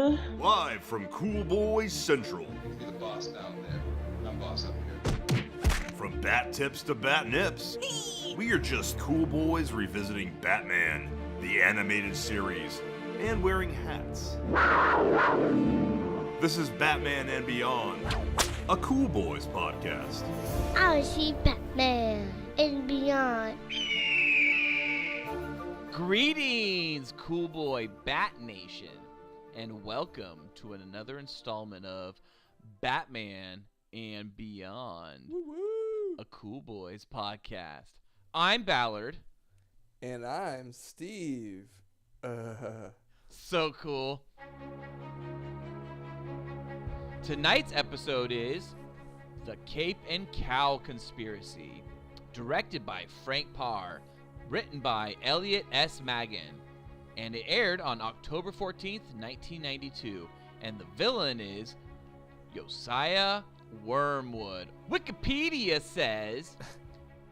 Live from Cool Boys Central. You're the boss down there. I'm boss up here. From bat tips to bat nips, we are just cool boys revisiting Batman, the animated series, and wearing hats. This is Batman and Beyond, a Cool Boys podcast. I see Batman and Beyond. Greetings, Cool Boy Bat Nation, and welcome to another installment of Batman and Beyond, a Cool Boys podcast. I'm Ballard. And I'm Steve. So cool. Tonight's episode is The Cape and Cowl Conspiracy, directed by Frank Parr, written by Elliot S. Maggin, and it aired on October 14th, 1992, and the villain is Josiah Wormwood. Wikipedia says,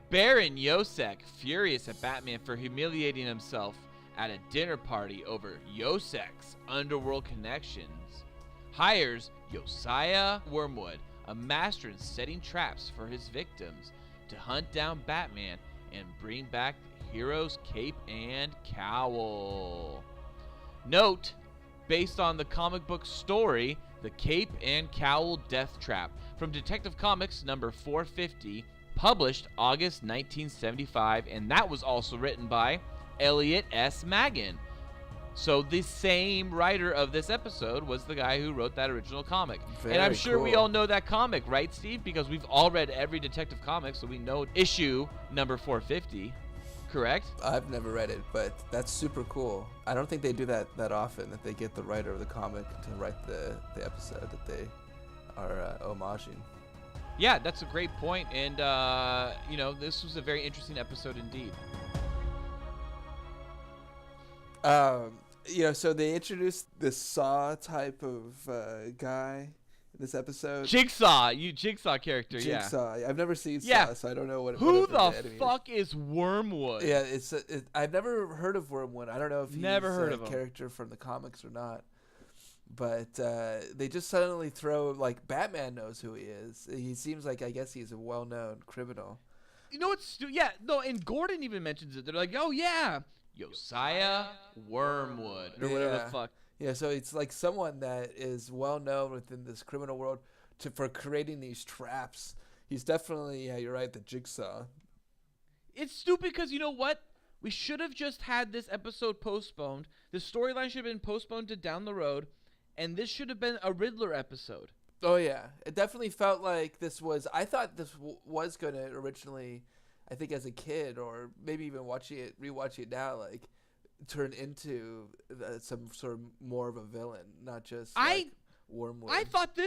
Baron Yosek, furious at Batman for humiliating himself at a dinner party over Yosek's underworld connections, hires Josiah Wormwood, a master in setting traps for his victims, to hunt down Batman and bring back the hero's cape and cowl. Note, based on the comic book story, The Cape and Cowl Death Trap, from Detective Comics number 450, published August 1975, and that was also written by Elliot S. Maggin. So the same writer of this episode was the guy who wrote that original comic. And I'm sure we all know that comic, right, Steve? Because we've all read every Detective Comic, so we know issue number 450, correct? I've never read it, but that's super cool. I don't think they do that often, that they get the writer of the comic to write the episode that they are homaging. Yeah, that's a great point, and, this was a very interesting episode indeed. So they introduced this Saw type of guy in this episode. Jigsaw character, yeah. Jigsaw. I've never seen Saw, so I don't know what. Who the fuck is Wormwood? Yeah, I've never heard of Wormwood. I don't know if he's a character from the comics or not. But they just suddenly throw, like, Batman knows who he is. He seems like, I guess he's a well-known criminal. You know what's... Yeah, no, and Gordon even mentions it. They're like, oh, yeah, Josiah Wormwood, or whatever the fuck. Yeah, so it's like someone that is well-known within this criminal world for creating these traps. He's definitely, yeah, you're right, the Jigsaw. It's stupid because, you know what? We should have just had this episode postponed. The storyline should have been postponed to down the road. And this should have been a Riddler episode. Oh, yeah. It definitely felt like this was... I thought this was going to originally, I think as a kid, or maybe even rewatching it now, like, turn into some sort of more of a villain, not just like Wormwood. I thought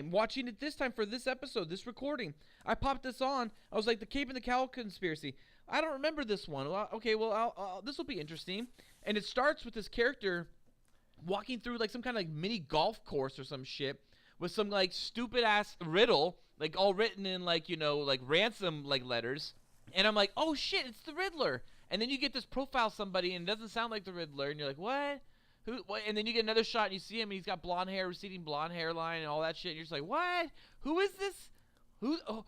watching it this time for this episode, this recording, I popped this on. I was like, The Cape and the Cowl Conspiracy. I don't remember this one. Okay, well, this will be interesting. And it starts with this character walking through like some kind of like mini golf course or some shit with some like stupid ass riddle, like all written in like, like ransom like letters. And I'm like, oh shit, it's the Riddler. And then you get this profile somebody and it doesn't sound like the Riddler. And you're like, what? Who? What? And then you get another shot and you see him and he's got blonde hair, receding blonde hairline and all that shit. And you're just like, what? Who is this? Who the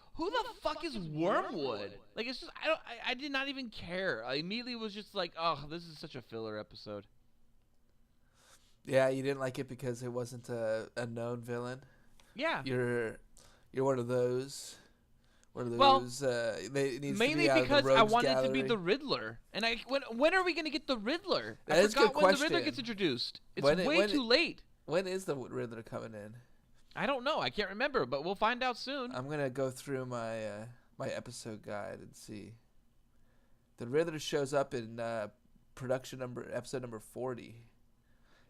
fuck is Wormwood? Like, it's just, I did not even care. I immediately was just like, oh, this is such a filler episode. Yeah, you didn't like it because it wasn't a known villain. Yeah, you're one of those. Well, mainly because I wanted to be the Riddler, and when are we gonna get the Riddler? I forgot when the Riddler gets introduced. It's way too late. When is the Riddler coming in? I don't know. I can't remember, but we'll find out soon. I'm gonna go through my my episode guide and see. The Riddler shows up in episode number 40.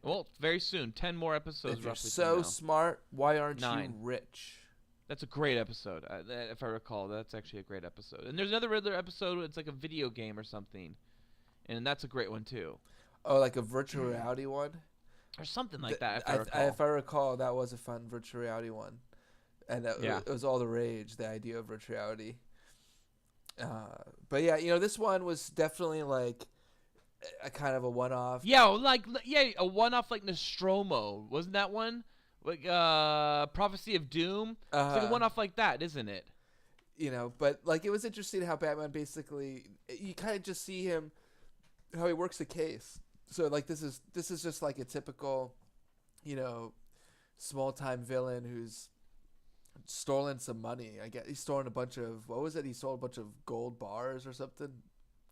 Well, very soon. 10 more episodes. If you're so smart, why aren't you rich? That's a great episode. If I recall, that's actually a great episode. And there's another Riddler episode. It's like a video game or something, and that's a great one too. Oh, like a virtual reality one, or something like that. If I recall, that was a fun virtual reality one, and it was all the rage. The idea of virtual reality. But yeah, this one was definitely like a kind of a one-off. Yeah, a one-off like Nostromo. Wasn't that one? Like Prophecy of Doom. It's like a one-off like that, isn't it? You know, but like it was interesting how Batman basically, you kind of just see him, how he works a case. So like this is just like a typical, you know, small-time villain who's stolen some money. I guess he's stolen a bunch of, what was it? He stole a bunch of gold bars or something.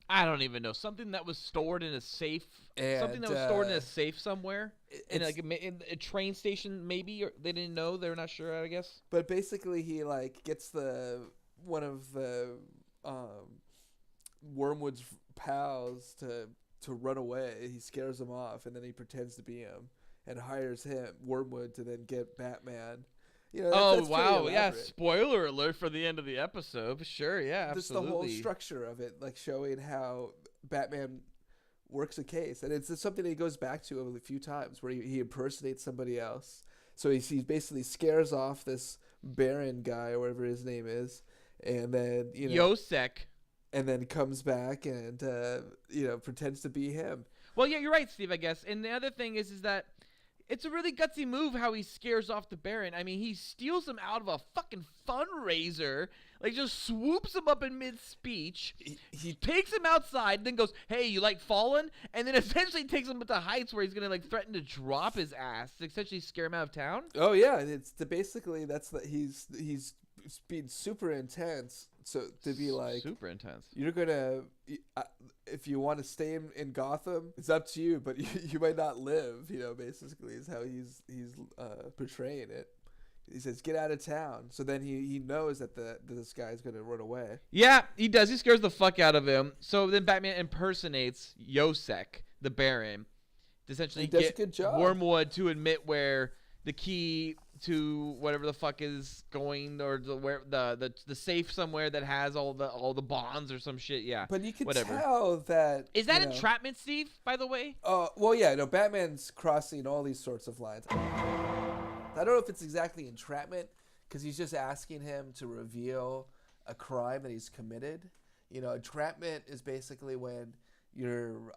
I don't even know. Something that was stored in a safe. And, something that was stored in a safe somewhere. In a train station, maybe. Or they didn't know. They were not sure, I guess. But basically, he like gets one of the Wormwood's pals to run away. He scares him off, and then he pretends to be him and hires Wormwood, to then get Batman. You know, that's wow, yeah! Spoiler alert for the end of the episode. Sure, yeah, absolutely. Just the whole structure of it, like showing how Batman works a case, and it's something that he goes back to a few times, where he impersonates somebody else. So he basically scares off this Baron guy or whatever his name is, and then Yosek, and then comes back and pretends to be him. Well, yeah, you're right, Steve. I guess, and the other thing is that. It's a really gutsy move how he scares off the Baron. I mean, he steals him out of a fucking fundraiser, like just swoops him up in mid-speech. He takes him outside, and then goes, "Hey, you like Fallen?" And then essentially takes him to heights where he's gonna like threaten to drop his ass to essentially scare him out of town. Oh yeah, basically he's being super intense. So to be like super intense, you're gonna, if you want to stay in Gotham, it's up to you, but you might not live. Basically is how he's portraying it. He says, "Get out of town." So then he knows that this guy's gonna run away. Yeah, he does. He scares the fuck out of him. So then Batman impersonates Yosek, the Baron, to essentially get Wormwood to admit where the key to whatever the fuck is going, or the safe somewhere that has all the bonds or some shit. Yeah, but you can whatever. Tell that is that entrapment, Steve, by the way? Well, yeah, no, Batman's crossing all these sorts of lines. I don't know if it's exactly entrapment, because he's just asking him to reveal a crime that he's committed. Entrapment is basically when you're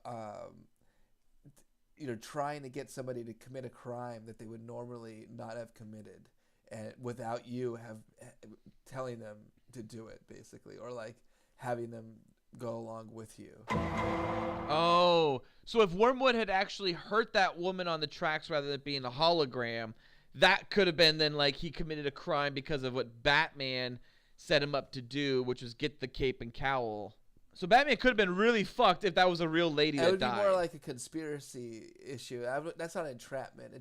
trying to get somebody to commit a crime that they would normally not have committed, and without you telling them to do it, basically, or like having them go along with you. Oh, so if Wormwood had actually hurt that woman on the tracks rather than being a hologram, that could have been then like he committed a crime because of what Batman set him up to do, which was get the cape and cowl. So Batman could have been really fucked if that was a real lady that died. It would be more like a conspiracy issue. That's not entrapment.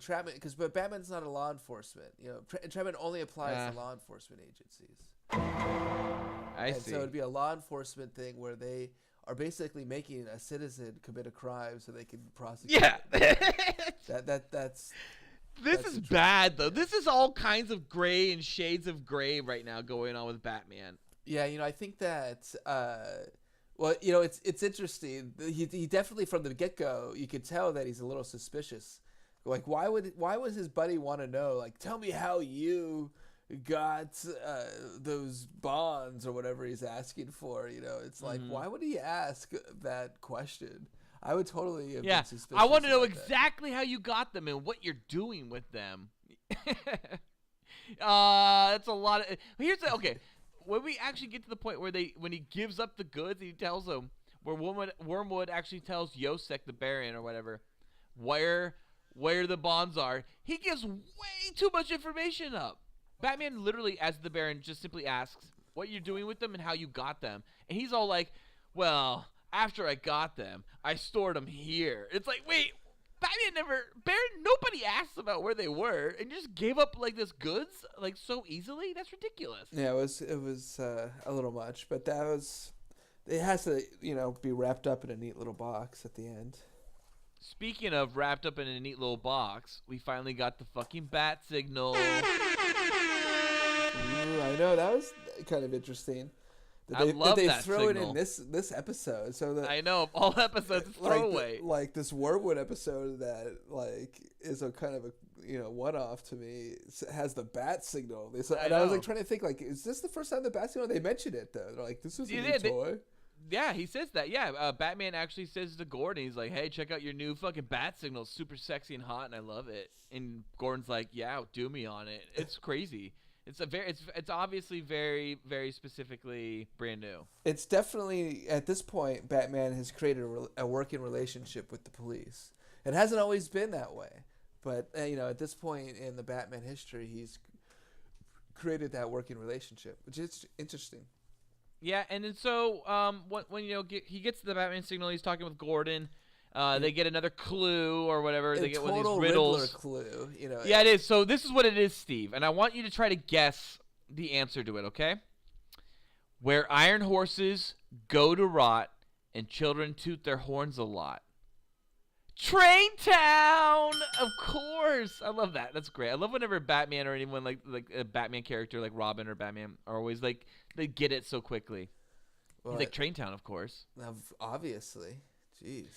But Batman's not a law enforcement. Entrapment only applies to law enforcement agencies. I see. So it would be a law enforcement thing where they are basically making a citizen commit a crime so they can prosecute. Yeah. That's. This is bad though. This is all kinds of gray and shades of gray right now going on with Batman. Yeah, I think that. Well, it's interesting. He definitely, from the get-go, you could tell that he's a little suspicious. Like, why would his buddy want to know? Like, tell me how you got those bonds or whatever he's asking for. It's like, why would he ask that question? I would totally have been suspicious. I want to know exactly how you got them and what you're doing with them. That's a lot of. Okay. When we actually get to the point where when he gives up the goods, he tells them, where Wormwood actually tells Yosek the Baron or whatever where the bonds are, he gives way too much information up. Batman literally, as the Baron, just simply asks what you're doing with them and how you got them, and he's all like, "Well, after I got them, I stored them here." It's like, wait. Nobody asked about where they were, and just gave up like this goods like so easily. That's ridiculous. Yeah, it was a little much, but it has to be wrapped up in a neat little box at the end. Speaking of wrapped up in a neat little box, we finally got the fucking bat signal. Ooh, I know, that was kind of interesting. I love they that throw signal. it in this episode, so that I know all episodes is throwaway. Like this Wormwood episode that like is a kind of a one-off to me, has the bat signal. I was like trying to think, like, is this the first time the bat signal? They mentioned it though. They're like, this is a new toy. Yeah, he says that. Yeah, Batman actually says to Gordon, he's like, "Hey, check out your new fucking bat signal, super sexy and hot, and I love it." And Gordon's like, "Yeah, do me on it." It's crazy. It's obviously very, very specifically brand new. It's definitely, at this point, Batman has created a working relationship with the police. It hasn't always been that way, but at this point in the Batman history, he's created that working relationship, which is interesting. Yeah, and then so when he gets to the Batman signal, he's talking with Gordon. They get another clue or whatever. They get one of these riddles. Riddler clue, Yeah, it is. So this is what it is, Steve, and I want you to try to guess the answer to it. Okay? Where iron horses go to rot and children toot their horns a lot. Train Town, of course. I love that. That's great. I love whenever Batman or anyone like a Batman character like Robin or Batman are always like they get it so quickly. Well, He's like Train Town, of course. Obviously, jeez.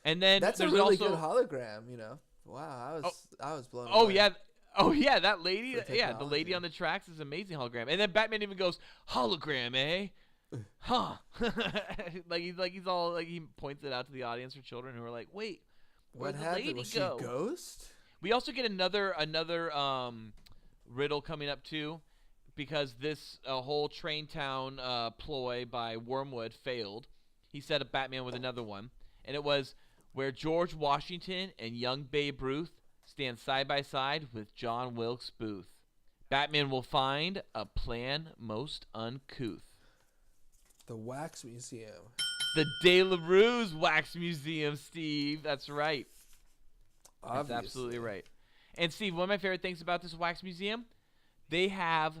And then That's a really good hologram. Wow, I was blown away. Yeah, that lady. Yeah, the lady on the tracks is amazing hologram. And then Batman even goes hologram, eh? Huh? he's all like he points it out to the audience for children who are like, wait, where'd What the happened? lady Was go? she a ghost? We also get another riddle coming up too, because this whole Train Town ploy by Wormwood failed. He set up Batman with another one, and it was where George Washington and young Babe Ruth stand side by side with John Wilkes Booth. Batman will find a plan most uncouth. The Wax Museum. The De La Rue's Wax Museum, Steve. That's right. Obviously. That's absolutely right. And Steve, one of my favorite things about this wax museum, they have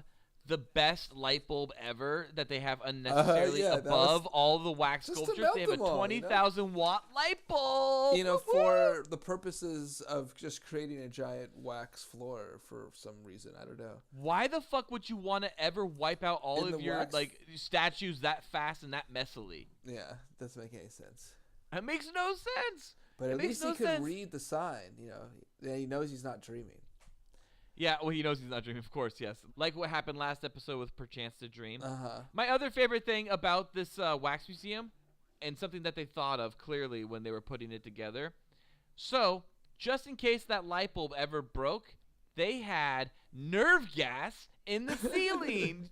the best light bulb ever that they have unnecessarily above all the wax sculptures. They have a 20,000 watt light bulb. For the purposes of just creating a giant wax floor for some reason. I don't know. Why the fuck would you want to ever wipe out all of your statues that fast and that messily? Yeah, doesn't make any sense. That makes no sense. But at least he could read the sign, he knows he's not dreaming. Yeah, well, he knows he's not dreaming, of course, yes. Like what happened last episode with Perchance to Dream. Uh-huh. My other favorite thing about this wax museum, and something that they thought of clearly when they were putting it together. So, just in case that light bulb ever broke, they had nerve gas in the ceiling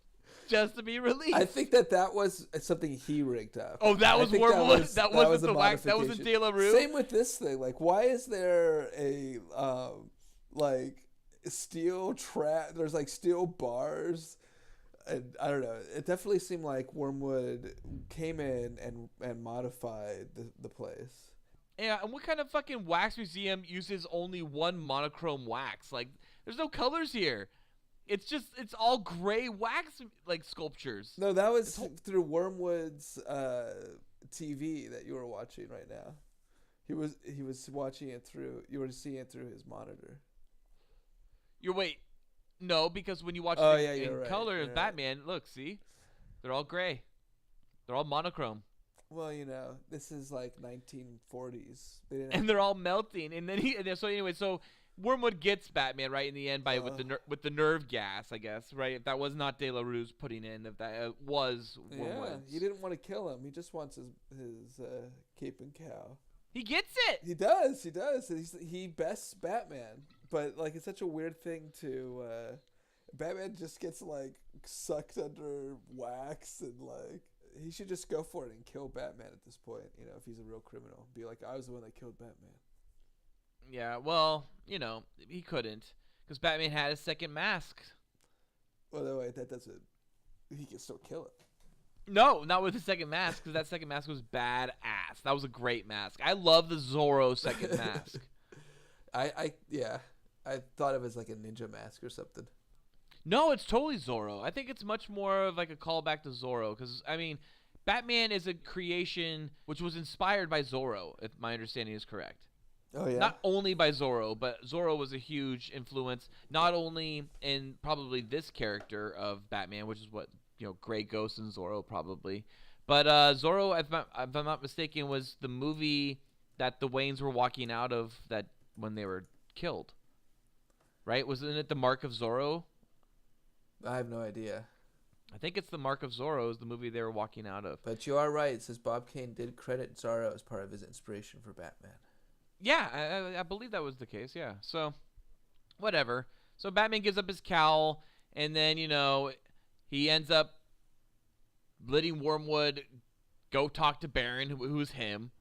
just to be released. I think that was something he rigged up. Oh, that was Wormwood? That wasn't the wax? That wasn't De La Rue? Same with this thing. Like, why is there a, steel trap? There's, steel bars. And I don't know. It definitely seemed like Wormwood came in and modified the place. Yeah, and what kind of fucking wax museum uses only one monochrome wax? Like, there's no colors here. It's all gray wax sculptures. No, that was through Wormwood's TV that you were watching right now. He was watching it through. You were seeing it through his monitor. No, because when you watch it in color, Batman, look, see, they're all gray. They're all monochrome. Well, this is like 1940s. And they're all melting. And then so Wormwood gets Batman right in the end with the nerve gas, I guess, right? If that was not De La Rue's putting in, if that was Wormwood's. He didn't want to kill him. He just wants his cape and cow. He gets it. He does. He bests Batman, but it's such a weird thing to. Batman just gets sucked under wax and he should just go for it and kill Batman at this point. If he's a real criminal, be like, I was the one that killed Batman. Yeah, well, he couldn't because Batman had a second mask. Well, wait, that doesn't. He can still kill it. No, not with the second mask, because that second mask was badass. That was a great mask. I love the Zorro second mask. I thought of it as a ninja mask or something. No, it's totally Zorro. I think it's much more of a callback to Zorro, because Batman is a creation which was inspired by Zorro, if my understanding is correct. Oh yeah. Not only by Zorro, but Zorro was a huge influence, not only in probably this character of Batman, which is what. Grey Ghost and Zorro probably. But Zorro, if I'm not mistaken, was the movie that the Waynes were walking out of that when they were killed. Right? Wasn't it The Mark of Zorro? I have no idea. I think it's The Mark of Zorro is the movie they were walking out of. But you are right. It says Bob Kane did credit Zorro as part of his inspiration for Batman. Yeah, I believe that was the case, yeah. So, whatever. So Batman gives up his cowl, and then, he ends up letting Wormwood go talk to Baron, who's him.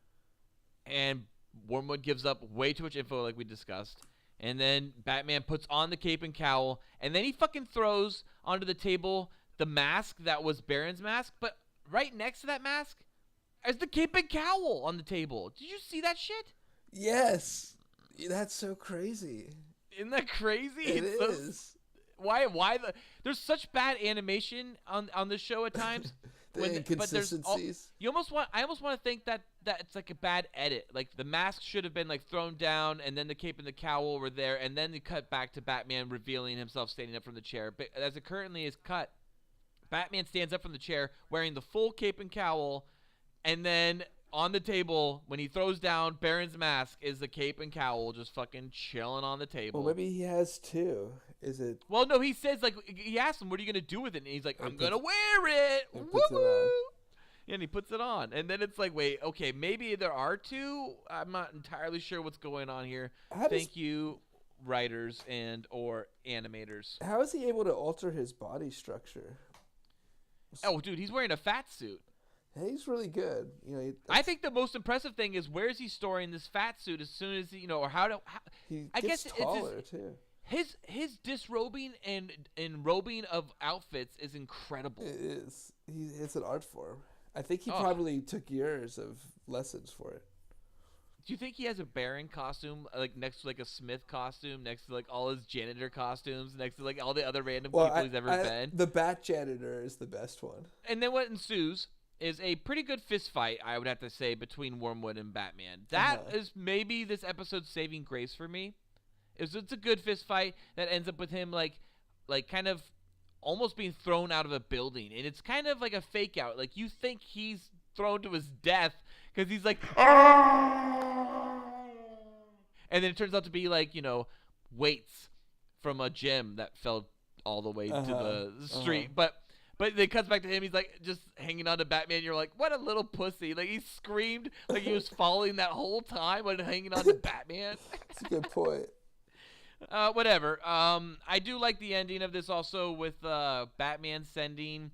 And Wormwood gives up way too much info like we discussed. And then Batman puts on the cape and cowl, and then he fucking throws onto the table the mask that was Baron's mask, but right next to that mask is the cape and cowl on the table. Did you see that shit? Yes. That's so crazy. Isn't that crazy? It is. Why there's such bad animation on this show at times. The inconsistencies. I almost want to think that it's like a bad edit. Like the mask should have been like thrown down, and then the cape and the cowl were there, and then they cut back to Batman revealing himself standing up from the chair. But as it currently is cut, Batman stands up from the chair wearing the full cape and cowl, and then on the table when he throws down Baron's mask is the cape and cowl just fucking chilling on the table. Well, maybe he has two. Is it? Well, no, he says, like, he asks him, what are you going to do with it? And he's like, I'm going to wear it. Woo-woo. And he puts it on. And then it's like, wait, okay, maybe there are two. I'm not entirely sure what's going on here. Thank you, writers and or animators. How is he able to alter his body structure? Oh, dude, he's wearing a fat suit. Hey, he's really good. I think the most impressive thing is where is he storing this fat suit as soon as, or he I gets guess taller, too. His disrobing and robing of outfits is incredible. It is. It's an art form. I think he probably took years of lessons for it. Do you think he has a Baron costume, like next to like a Smith costume, next to like all his janitor costumes, next to like all the other random people he's ever been? The Bat Janitor is the best one. And then what ensues is a pretty good fist fight, I would have to say, between Wormwood and Batman. That is maybe this episode's saving grace for me. It's a good fist fight that ends up with him like kind of almost being thrown out of a building, and it's kind of like a fake out. Like you think he's thrown to his death because he's like, ah! And then it turns out to be like weights from a gym that fell all the way to the street, but it cuts back to him. He's like just hanging on to Batman. You're like, what a little pussy! Like he screamed like he was falling that whole time when hanging on to Batman. That's a good point. Whatever. I do like the ending of this also with Batman sending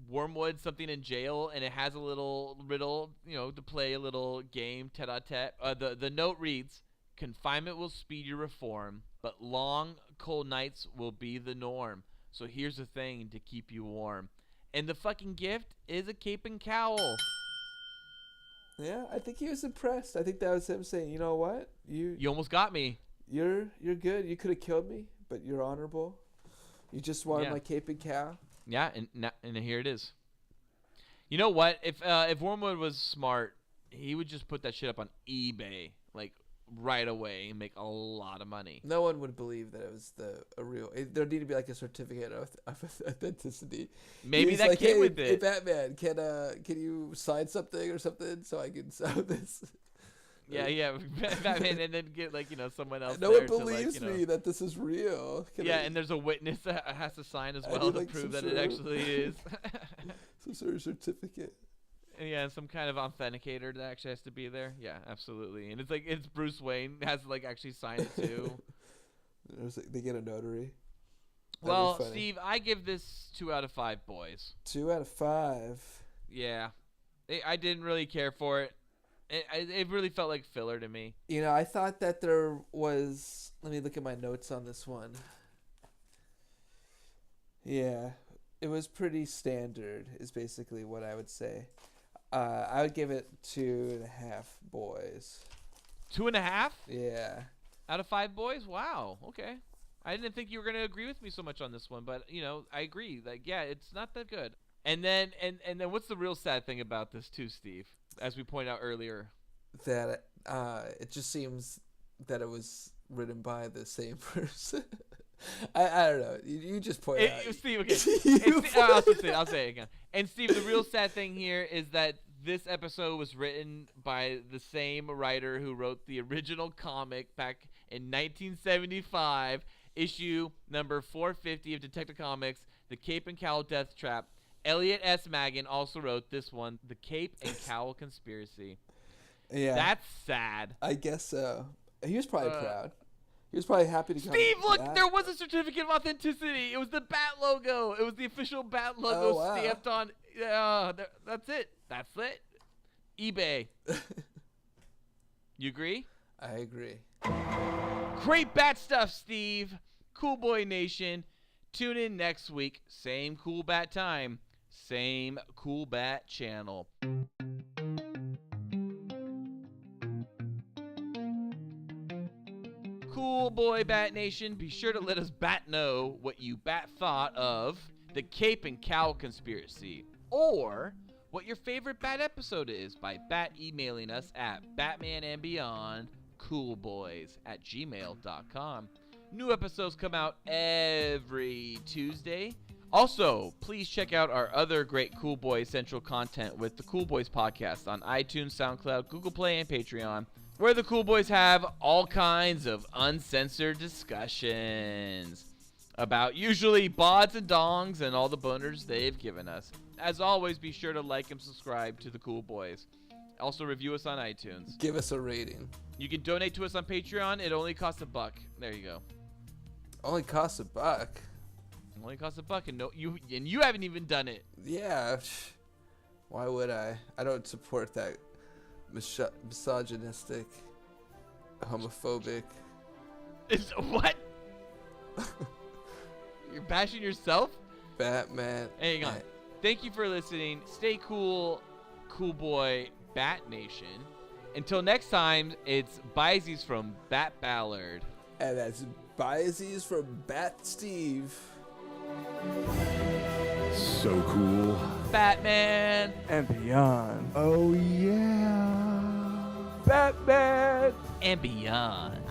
Wormwood something in jail, and it has a little riddle, to play a little game, tete-a-tete. The note reads, "Confinement will speed your reform, but long, cold nights will be the norm. So here's the thing to keep you warm." And the fucking gift is a cape and cowl. Yeah, I think he was impressed. I think that was him saying, you know what? You almost got me. You're good. You could have killed me, but you're honorable. You just wanted my cape and cowl. Yeah, and here it is. You know what? If Wormwood was smart, he would just put that shit up on eBay like right away and make a lot of money. No one would believe that it was a real. There need to be like a certificate of authenticity. Maybe that came with it. Hey Batman, can you sign something or something so I can sell this? Yeah, Batman, and then get someone else. No one believes me that this is real. And there's a witness that has to sign as well to prove that it actually is. Some sort of certificate. Yeah, some kind of authenticator that actually has to be there. Yeah, absolutely. And it's Bruce Wayne has to actually sign it too. They get a notary. Well, Steve, I give this 2 out of 5 boys. 2 out of 5. Yeah, I didn't really care for it. It really felt like filler to me. I thought that there was... Let me look at my notes on this one. Yeah, it was pretty standard is basically what I would say. I would give it 2.5 boys. 2.5? Yeah. Out of 5 boys? Wow, okay. I didn't think you were going to agree with me so much on this one, but, I agree. It's not that good. And then what's the real sad thing about this too, Steve? As we pointed out earlier, that it just seems that it was written by the same person. I don't know. You just point out. Steve, okay. I'll say it again. And Steve, the real sad thing here is that this episode was written by the same writer who wrote the original comic back in 1975, issue number 450 of Detective Comics, The Cape and Cowl Death Trap. Elliot S. Magan also wrote this one, The Cape and Cowl Conspiracy. Yeah. That's sad. I guess so. He was probably proud. He was probably happy to come. Steve, look, back. there was a certificate of authenticity. It was the bat logo. It was the official bat logo stamped on. That's it. That's it. eBay. You agree? I agree. Great bat stuff, Steve. Cool Boy Nation. Tune in next week. Same cool bat time. Same cool bat channel. Cool Boy Bat Nation, be sure to let us bat know what you bat thought of the Cape and Cowl Conspiracy, or what your favorite bat episode is by emailing us at batmanandbeyondcoolboys@gmail.com. New episodes come out every Tuesday. Also, please check out our other great Cool Boys Central content with the Cool Boys Podcast on iTunes, SoundCloud, Google Play, and Patreon, where the Cool Boys have all kinds of uncensored discussions about usually bods and dongs and all the boners they've given us. As always, be sure to like and subscribe to the Cool Boys. Also, review us on iTunes. Give us a rating. You can donate to us on Patreon. It only costs $1. There you go. Only costs $1. Only costs $1, and you haven't even done it. Yeah. Why would I? I don't support that misogynistic, homophobic. Is what? You're bashing yourself? Batman. Hang on. Thank you for listening. Stay cool, Cool Boy Bat Nation. Until next time, it's Bizees from Bat Ballard. And that's Bizees from Bat Steve. So cool. Batman And beyond. Oh, yeah. Batman and beyond.